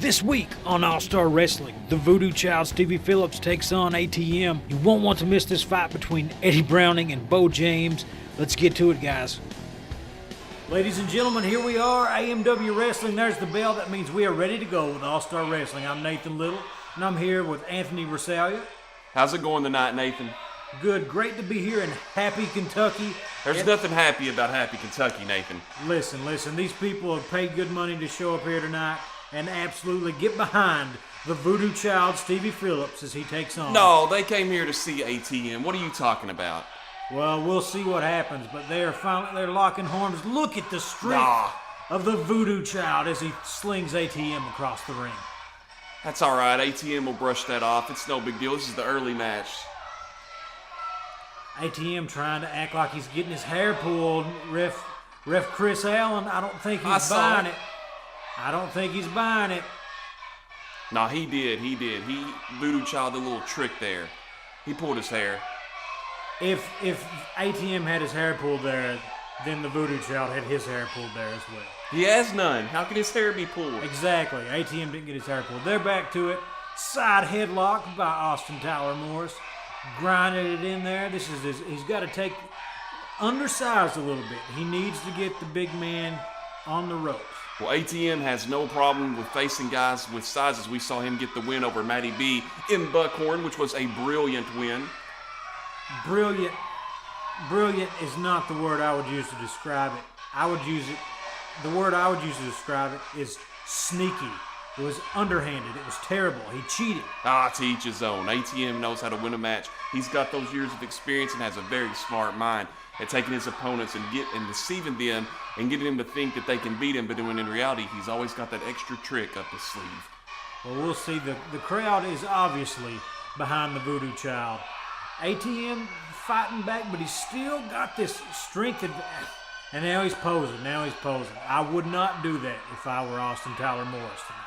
This week on All-Star Wrestling, the Voodoo Child Stevie Phillips takes on ATM. You won't want to miss this fight between Eddie Browning and Beau James. Let's get to it, guys. Ladies and gentlemen, here we are, AMW Wrestling. There's the bell. That means we are ready to go with All-Star Wrestling. I'm Nathan Little, and I'm here with Anthony Rosalia. How's it going tonight, Nathan? Good. Great to be here in Happy, Kentucky. There's nothing happy about Happy, Kentucky, Nathan. Listen. These people have paid good money to show up here tonight and absolutely get behind the Voodoo Child, Stevie Phillips, as he takes on. No, they came here to see ATM. What are you talking about? Well, we'll see what happens, but they're locking horns. Look at the strength of the Voodoo Child as he slings ATM across the ring. That's all right. ATM will brush that off. It's no big deal. This is the early match. ATM trying to act like he's getting his hair pulled. Ref Chris Allen, I don't think he's buying it. I don't think he's buying it. No, he did. Voodoo Child did a little trick there. He pulled his hair. If ATM had his hair pulled there, then the Voodoo Child had his hair pulled there as well. He has none. How can his hair be pulled? Exactly. ATM didn't get his hair pulled. They're back to it. Side headlock by Austin Tyler Morris. Grinded it in there. He's got to take undersized a little bit. He needs to get the big man on the ropes. Well, ATM has no problem with facing guys with sizes. We saw him get the win over Matty B in Buckhorn, which was a brilliant win. Brilliant is not the word I would use to describe it. The word I would use to describe it is sneaky. It was underhanded. It was terrible. He cheated. To each his own. ATM knows how to win a match. He's got those years of experience and has a very smart mind at taking his opponents and deceiving them and getting them to think that they can beat him, but when in reality, he's always got that extra trick up his sleeve. Well, we'll see. The crowd is obviously behind the Voodoo Child. ATM fighting back, but he's still got this strength. And now he's posing. I would not do that if I were Austin Tyler Morris tonight.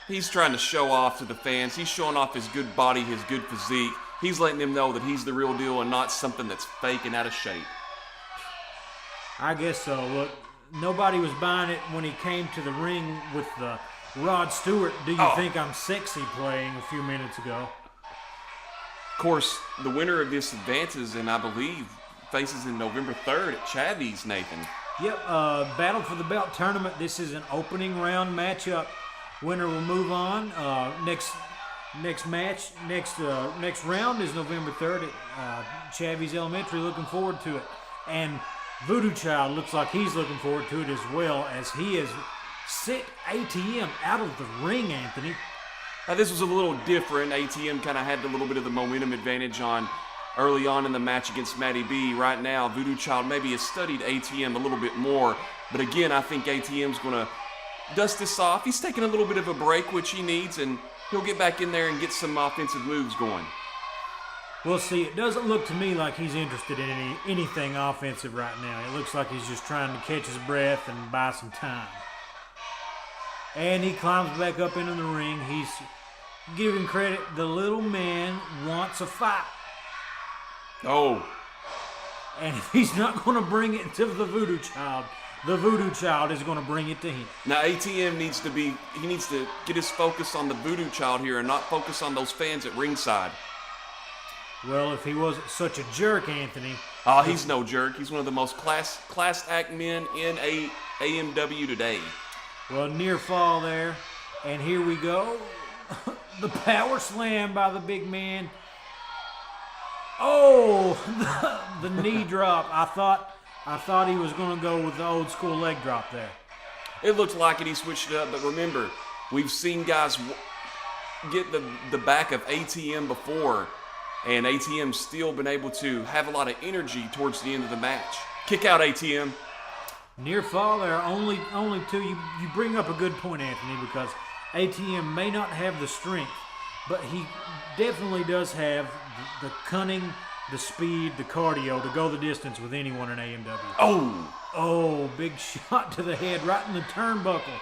He's trying to show off to the fans. He's showing off his good body, his good physique. He's letting them know that he's the real deal and not something that's fake and out of shape. I guess so. Look, nobody was buying it when he came to the ring with the Rod Stewart, "Do you think I'm sexy?" playing a few minutes ago. Of course, the winner of this advances, and I believe faces in November 3rd at Chavy's, Nathan. Yep, Battle for the Belt tournament. This is an opening round matchup. Winner will move on. Next round is November 3rd at Chavy's Elementary. Looking forward to it. And Voodoo Child looks like he's looking forward to it as well, as he has sent ATM out of the ring, Anthony. Now, this was a little different. ATM kind of had a little bit of the momentum advantage early on in the match against Matty B. Right now, Voodoo Child maybe has studied ATM a little bit more. But again, I think ATM's going to dust this off. He's taking a little bit of a break, which he needs, and he'll get back in there and get some offensive moves going. We'll see. It doesn't look to me like he's interested in anything offensive right now. It looks like he's just trying to catch his breath and buy some time. And he climbs back up into the ring. He's giving credit. The little man wants a fight. Oh. And if he's not going to bring it to the Voodoo Child, the Voodoo Child is going to bring it to him. Now, ATM needs to get his focus on the Voodoo Child here and not focus on those fans at ringside. Well, if he wasn't such a jerk, Anthony. He's no jerk. He's one of the most class act men in AMW today. Well, near fall there. And here we go. The power slam by the big man. Oh, the knee drop. I thought he was going to go with the old school leg drop there. It looked like it. He switched it up. But remember, we've seen guys get the back of ATM before. And ATM's still been able to have a lot of energy towards the end of the match. Kick out, ATM. Near fall there, only two. You bring up a good point, Anthony, because ATM may not have the strength, but he definitely does have the cunning, the speed, the cardio to go the distance with anyone in AMW. Oh, big shot to the head right in the turnbuckle.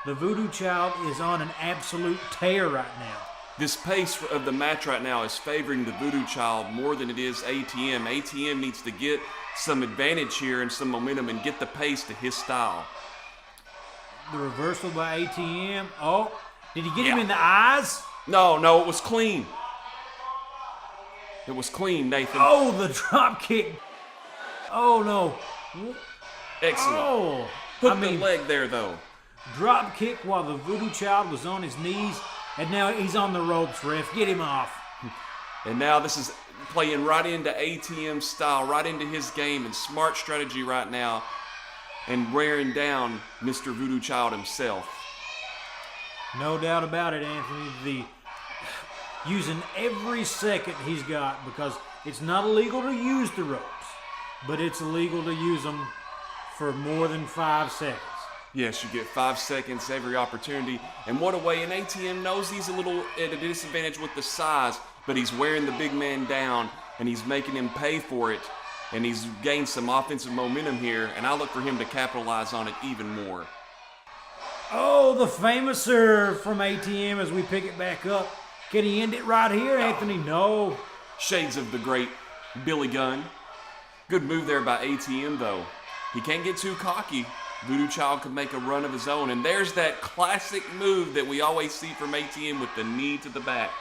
The Voodoo Child is on an absolute tear right now. This pace of the match right now is favoring the Voodoo Child more than it is ATM. ATM needs to get some advantage here and some momentum and get the pace to his style. The reversal by ATM. Oh, did he get him in the eyes? No, it was clean. It was clean, Nathan. Oh, the drop kick. Oh, no. Excellent. Oh, Hooked the leg there, though. Drop kick while the Voodoo Child was on his knees, and now he's on the ropes, ref. Get him off. And now this is playing right into ATM's style, right into his game, and smart strategy right now, and wearing down Mr. Voodoo Child himself. No doubt about it, Anthony. Using every second he's got, because it's not illegal to use the ropes, but it's illegal to use them for more than 5 seconds. Yes, you get 5 seconds every opportunity. And what a way, and ATM knows he's a little at a disadvantage with the size, but he's wearing the big man down, and he's making him pay for it, and he's gained some offensive momentum here, and I look for him to capitalize on it even more. Oh, the famous serve from ATM as we pick it back up. Can he end it right here, Anthony? No. Shades of the great Billy Gunn. Good move there by ATM, though. He can't get too cocky. Voodoo Child could make a run of his own. And there's that classic move that we always see from ATM with the knee to the back.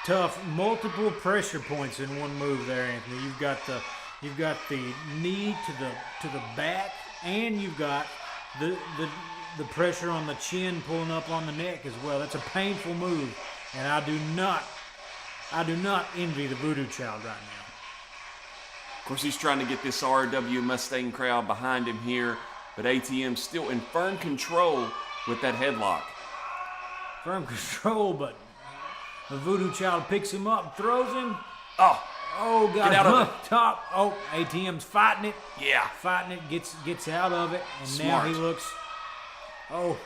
Tough, multiple pressure points in one move there, Anthony. You've got the knee to the back, and you've got the pressure on the chin pulling up on the neck as well. That's a painful move, and I do not envy the Voodoo Child right now. Of course, he's trying to get this RW Mustang crowd behind him here, but ATM still in firm control with that headlock. Firm control, but the Voodoo Child picks him up, throws him. Oh, got him up top. Oh, ATM's fighting it. Yeah. Fighting it, gets out of it, and Smart. now he looks. Oh,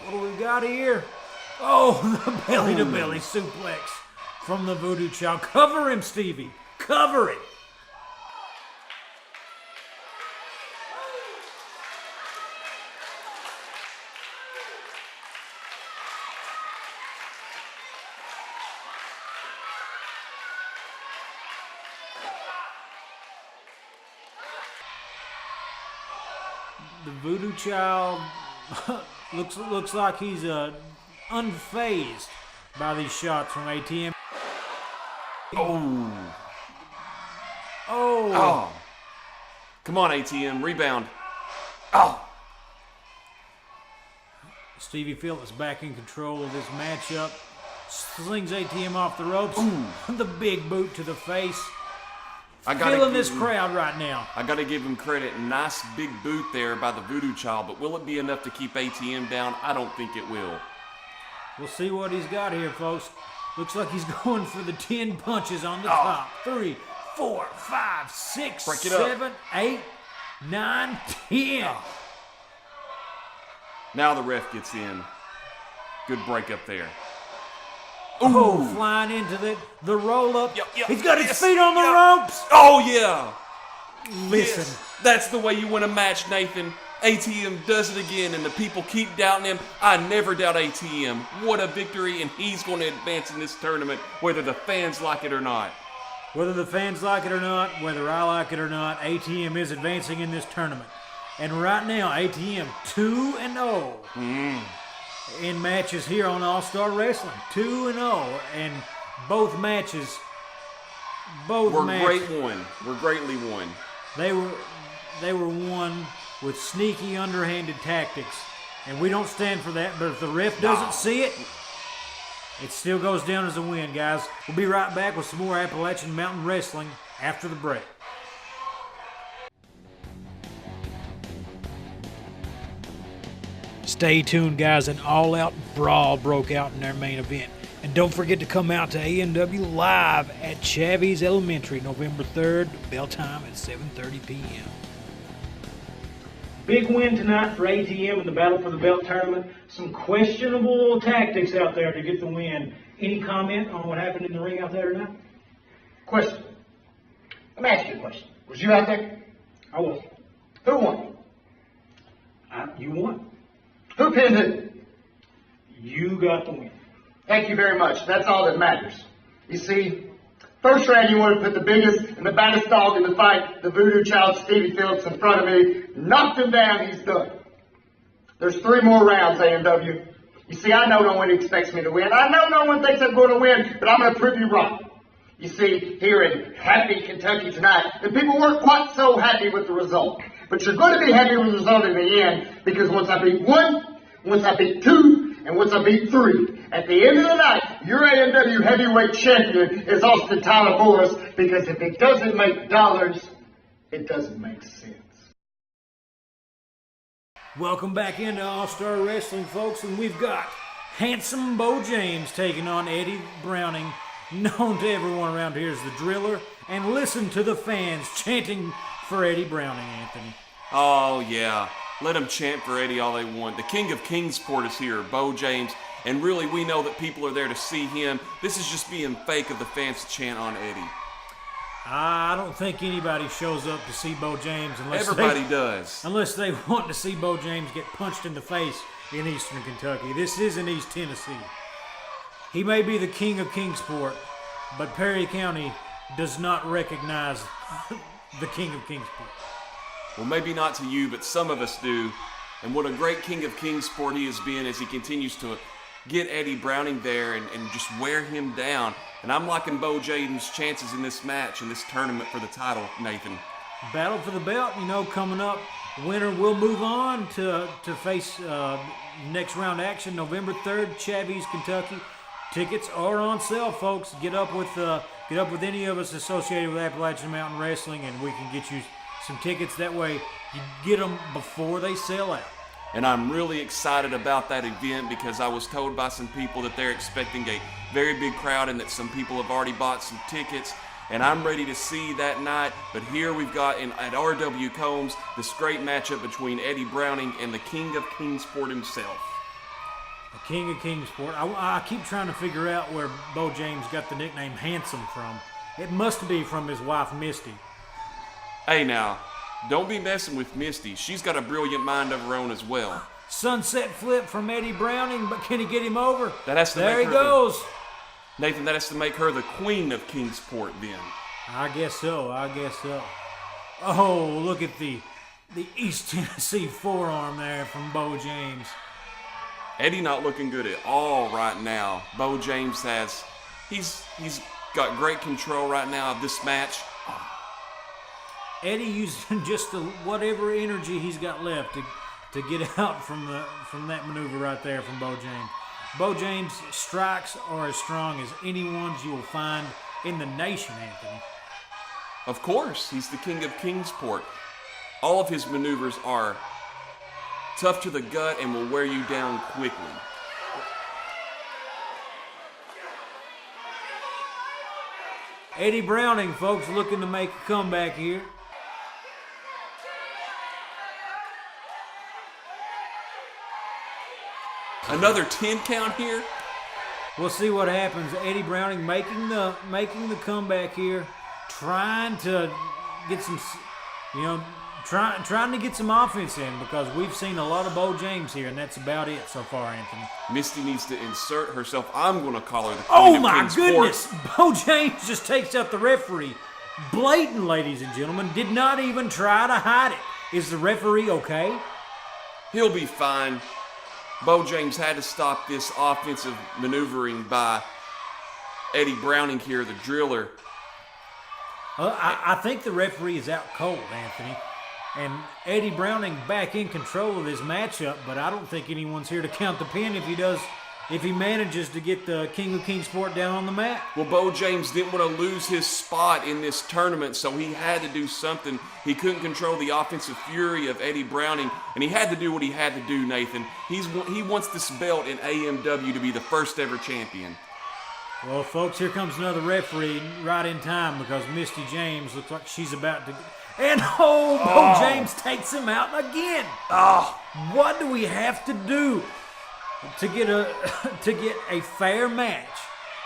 what do we got here? Oh, the belly-to-belly suplex from the Voodoo Child. Cover him, Stevie. Cover it. The Voodoo Child looks like he's unfazed by these shots from ATM. Oh. Come on, ATM, rebound. Stevie Phillips back in control of this matchup. Slings ATM off the ropes. The big boot to the face. Feeling this crowd right now. I got to give him credit. Nice big boot there by the Voodoo Child, but will it be enough to keep ATM down? I don't think it will. We'll see what he's got here, folks. Looks like he's going for the 10 punches on the top. 3, 4, 5, 6, 7, 8, 9, 10. Now the ref gets in. Good break up there. Oh, flying into the roll-up. Yep, He's got his feet on the ropes. Oh, yeah. Listen. Yes. That's the way you win a match, Nathan. ATM does it again, and the people keep doubting him. I never doubt ATM. What a victory, and he's going to advance in this tournament, whether the fans like it or not. Whether the fans like it or not, whether I like it or not, ATM is advancing in this tournament. And right now, ATM 2-0 in matches here on All-Star Wrestling. 2-0, and both matches Were greatly won. They were won with sneaky, underhanded tactics, and we don't stand for that. But if the ref doesn't see it, it still goes down as a win, guys. We'll be right back with some more Appalachian Mountain Wrestling after the break. Stay tuned, guys. An all-out brawl broke out in their main event. And don't forget to come out to AMW Live at Chavy's Elementary, November 3rd, bell time at 7:30 p.m. Big win tonight for ATM in the Battle for the Belt tournament. Some questionable tactics out there to get the win. Any comment on what happened in the ring out there tonight? Question. Let me ask you a question. Was you out there? I was. Who won? You won. Who pinned who? You got the win. Thank you very much. That's all that matters. You see, first round you want to put the biggest and the baddest dog in the fight, the Voodoo Child Stevie Phillips, in front of me. Knocked him down, he's done. There's 3 more rounds, AMW. You see, I know no one expects me to win. I know no one thinks I'm going to win, but I'm going to prove you wrong. You see, here in happy Kentucky tonight, the people weren't quite so happy with the result. But you're going to be happy with the result in the end, because once I beat 1, once I beat 2, and once I beat 3, at the end of the night, your AMW heavyweight champion is Austin Tyler Morris, because if it doesn't make dollars, it doesn't make sense. Welcome back into All-Star Wrestling, folks, and we've got handsome Beau James taking on Eddie Browning, known to everyone around here as the Driller, and listen to the fans chanting for Eddie Browning, Anthony. Oh, yeah. Let them chant for Eddie all they want. The King of Kingsport is here, Beau James, and really we know that people are there to see him. This is just being fake of the fans to chant on Eddie. I don't think anybody shows up to see Beau James Everybody does. Unless they want to see Beau James get punched in the face in Eastern Kentucky. This isn't East Tennessee. He may be the King of Kingsport, but Perry County does not recognize the King of Kingsport. Well, maybe not to you, but some of us do. And what a great King of Kingsport he has been as he continues to get Eddie Browning there and just wear him down. And I'm liking Beau James' chances in this match, in this tournament for the title, Nathan. Battle for the belt, coming up. Winner will move on to face next round action November 3rd, Chavez, Kentucky. Tickets are on sale, folks. Get up with any of us associated with Appalachian Mountain Wrestling, and we can get you some tickets. That way you get them before they sell out. And I'm really excited about that event because I was told by some people that they're expecting a very big crowd and that some people have already bought some tickets. And I'm ready to see that night. But here we've got at R.W. Combs this great matchup between Eddie Browning and the King of Kingsport himself. The King of Kingsport. I keep trying to figure out where Beau James got the nickname Handsome from. It must be from his wife, Misty. Hey now, don't be messing with Misty. She's got a brilliant mind of her own as well. Sunset flip from Eddie Browning, but can he get him over? That has to there make he her goes. Nathan, that has to make her the Queen of Kingsport then. I guess so. Oh, look at the East Tennessee forearm there from Beau James. Eddie not looking good at all right now. Beau James he's got great control right now of this match. Eddie using just whatever energy he's got left to get out from that maneuver right there from Beau James. Beau James' strikes are as strong as anyone's you will find in the nation, Anthony. Of course, he's the King of Kingsport. All of his maneuvers are tough to the gut and will wear you down quickly. Eddie Browning, folks, looking to make a comeback here. Another 10 count here. We'll see what happens. Eddie Browning making the comeback here, trying to get some, trying to get some offense in because we've seen a lot of Beau James here, and that's about it so far, Anthony. Misty needs to insert herself. I'm going to call her the Queen of Kingsport. Goodness! Beau James just takes out the referee. Blatant, ladies and gentlemen. Did not even try to hide it. Is the referee okay? He'll be fine. Beau James had to stop this offensive maneuvering by Eddie Browning here, the Driller. I think the referee is out cold, Anthony. And Eddie Browning back in control of this matchup, but I don't think anyone's here to count the pin if he manages to get the King of Kingsport down on the mat. Well, Beau James didn't want to lose his spot in this tournament, so he had to do something. He couldn't control the offensive fury of Eddie Browning, and he had to do what he had to do, Nathan. He wants this belt in AMW to be the first ever champion. Well, folks, here comes another referee right in time because Misty James looks like she's about to... And Beau James takes him out again. What do we have to do to get a fair match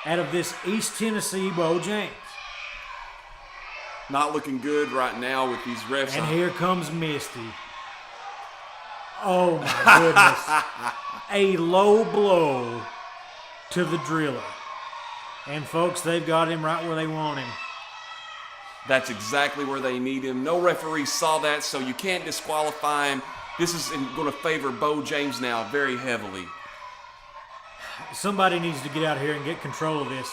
out of this East Tennessee Beau James? Not looking good right now with these refs. And here comes Misty. Oh my goodness. A low blow to the Driller. And folks, they've got him right where they want him. That's exactly where they need him. No referee saw that, so you can't disqualify him. this is going to favor Beau James now very heavily. Somebody needs to get out here and get control of this.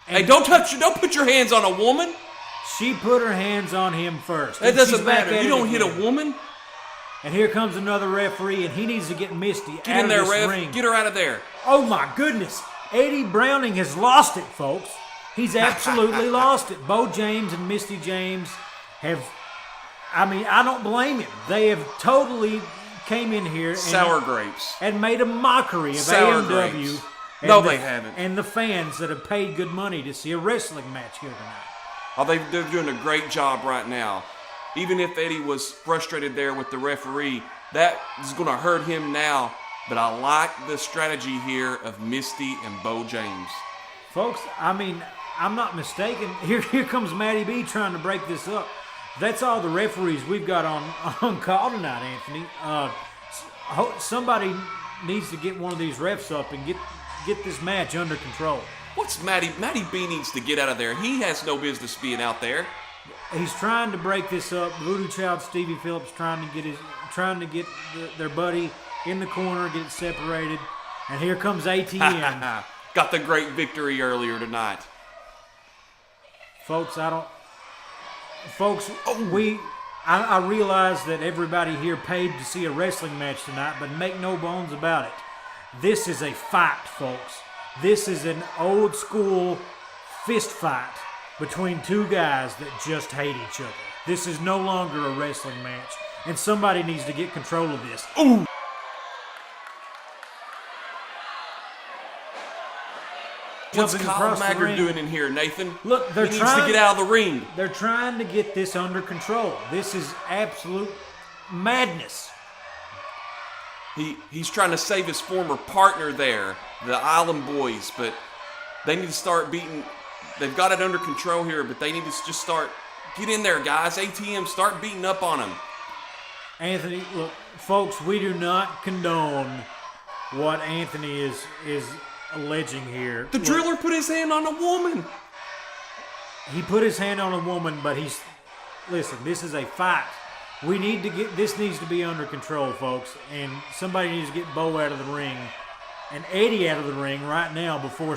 And hey, don't put your hands on a woman. She put her hands on him first. It doesn't matter. You don't hit a woman. And here comes another referee, and he needs to get Misty Get out in there, of this ref. ring. Get her out of there. Oh my goodness. Eddie Browning has lost it, folks. He's absolutely lost it. Beau James and Misty James have, I don't blame him. They have totally came in here Sour grapes. And made a mockery of Sour AMW. grapes. No, they haven't. And the fans that have paid good money to see a wrestling match here tonight. Oh, they're doing a great job right now. Even if Eddie was frustrated there with the referee, that is going to hurt him now. But I like the strategy here of Misty and Beau James. Folks, I'm not mistaken. Here comes Matty B trying to break this up. That's all the referees we've got on call tonight, Anthony. Somebody needs to get one of these refs up and get this match under control. What's Matty B needs to get out of there. He has no business being out there. He's trying to break this up. Voodoo Child Stevie Phillips trying to get their buddy in the corner, get it separated. And here comes ATM. Got the great victory earlier tonight. Folks, I realize that everybody here paid to see a wrestling match tonight, but make no bones about it. This is a fight, folks. This is an old school fist fight between two guys that just hate each other. This is no longer a wrestling match, and somebody needs to get control of this. Ooh! What's Kyle Maggard doing in here, Nathan? Look, he needs to get out of the ring. They're trying to get this under control. This is absolute madness. He's trying to save his former partner there, the Island Boys, but they need to start beating. They've got it under control here, but they need to just start. Get in there, guys. ATM, start beating up on them. Anthony, look, folks, we do not condone what Anthony is alleging here. The driller put his hand on a woman. He put his hand on a woman, but listen, this is a fight. This needs to be under control, folks, and somebody needs to get Beau out of the ring and Eddie out of the ring right now before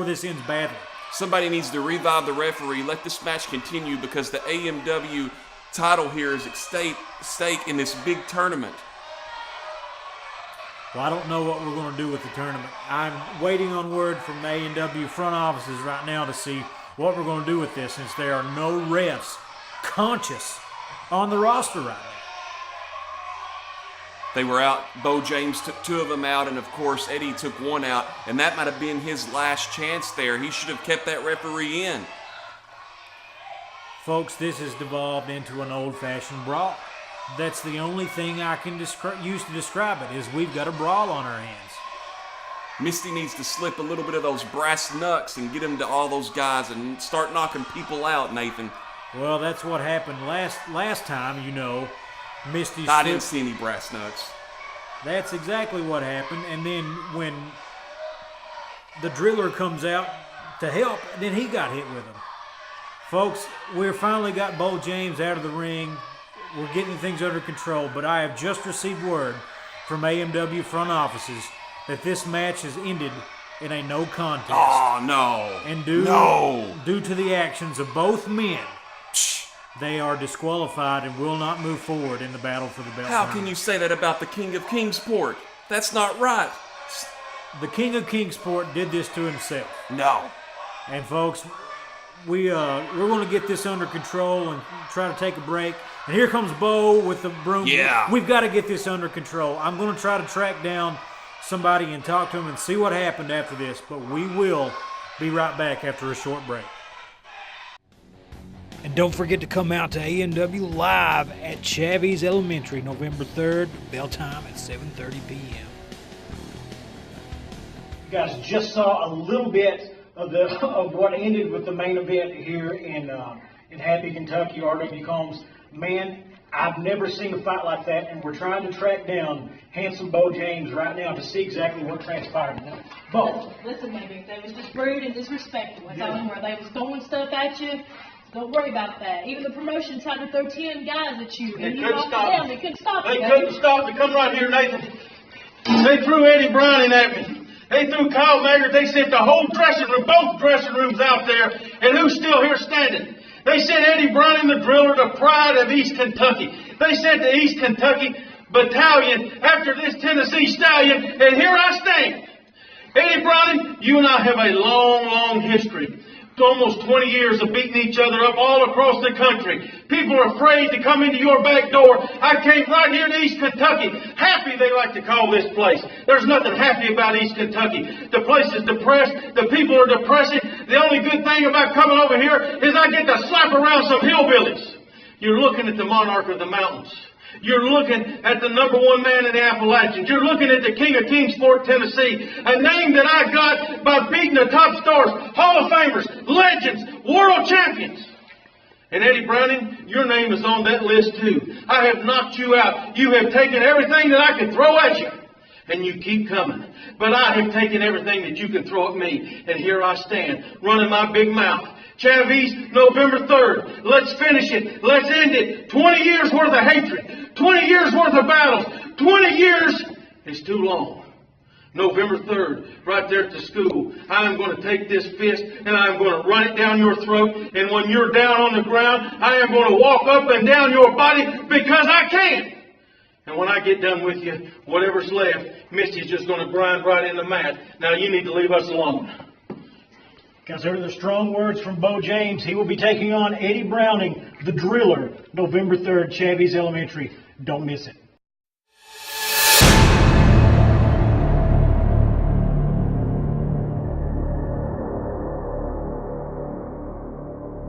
this ends badly. Somebody needs to revive the referee, let this match continue because the AMW title here is at stake in this big tournament. Well, I don't know what we're going to do with the tournament. I'm waiting on word from the AMW front offices right now to see what we're going to do with this, since there are no refs conscious on the roster right now. They were out. Beau James took two of them out, and of course Eddie took one out, and that might have been his last chance there. He should have kept that referee in. Folks, this has devolved into an old-fashioned brawl. That's the only thing I can use to describe it, is we've got a brawl on our hands. Misty needs to slip a little bit of those brass knucks and get them to all those guys and start knocking people out, Nathan. Well, that's what happened last time, you know. Misty I didn't see any brass knucks. That's exactly what happened. And then when the driller comes out to help, then he got hit with him. Folks, we've finally got Beau James out of the ring. We're getting things under control, but I have just received word from AMW front offices that this match has ended in a no contest. Oh, no. And due to the actions of both men, they are disqualified and will not move forward in the battle for the belt. How can you say that about the King of Kingsport? That's not right. The King of Kingsport did this to himself. No. And folks, we're going to get this under control and try to take a break. And here comes Beau with the broom. Yeah. We've got to get this under control. I'm going to try to track down somebody and talk to him and see what happened after this. But we will be right back after a short break. And don't forget to come out to AMW Live at Chavy's Elementary, November 3rd, bell time at 7:30 p.m. You guys just saw a little bit of what ended with the main event here in Happy, Kentucky. R.W. Combs. Man, I've never seen a fight like that, and we're trying to track down handsome Beau James right now to see exactly what transpired. Beau. Listen, baby, they was just rude and disrespectful. That's all they were. They was throwing stuff at you. Don't worry about that. Even the promotion tried to throw 10 guys at you. They And you couldn't knocked stop them down. me. They couldn't stop They you. couldn't stop me. Come right here, Nathan. They threw Eddie Browning at me. They threw Kyle Maggart. They sent the whole dressing room, both dressing rooms out there. And who's still here standing? They sent Eddie Browning, the driller, the pride of East Kentucky. They sent the East Kentucky Battalion after this Tennessee Stallion. And here I stand. Eddie Browning, you and I have a long, long history. Almost 20 years of beating each other up all across the country. People are afraid to come into your back door. I came right here to East Kentucky. Happy, they like to call this place. There's nothing happy about East Kentucky. The place is depressed. The people are depressing. The only good thing about coming over here is I get to slap around some hillbillies. You're looking at the monarch of the mountains. You're looking at the #1 man in the Appalachians. You're looking at the King of Kingsport, Tennessee, a name that I got by beating the top stars, Hall of Famers, legends, world champions. And Eddie Browning, your name is on that list too. I have knocked you out. You have taken everything that I could throw at you, and you keep coming. But I have taken everything that you can throw at me, and here I stand, running my big mouth. Chavis, November 3rd. Let's finish it. Let's end it. 20 years worth of hatred. 20 years worth of battles. 20 years is too long. November 3rd, right there at the school, I am going to take this fist and I am going to run it down your throat. And when you're down on the ground, I am going to walk up and down your body because I can. And when I get done with you, whatever's left, Misty's just going to grind right in the mat. Now you need to leave us alone. Consider the strong words from Beau James. He will be taking on Eddie Browning, the driller, November 3rd, Chavis Elementary. Don't miss it.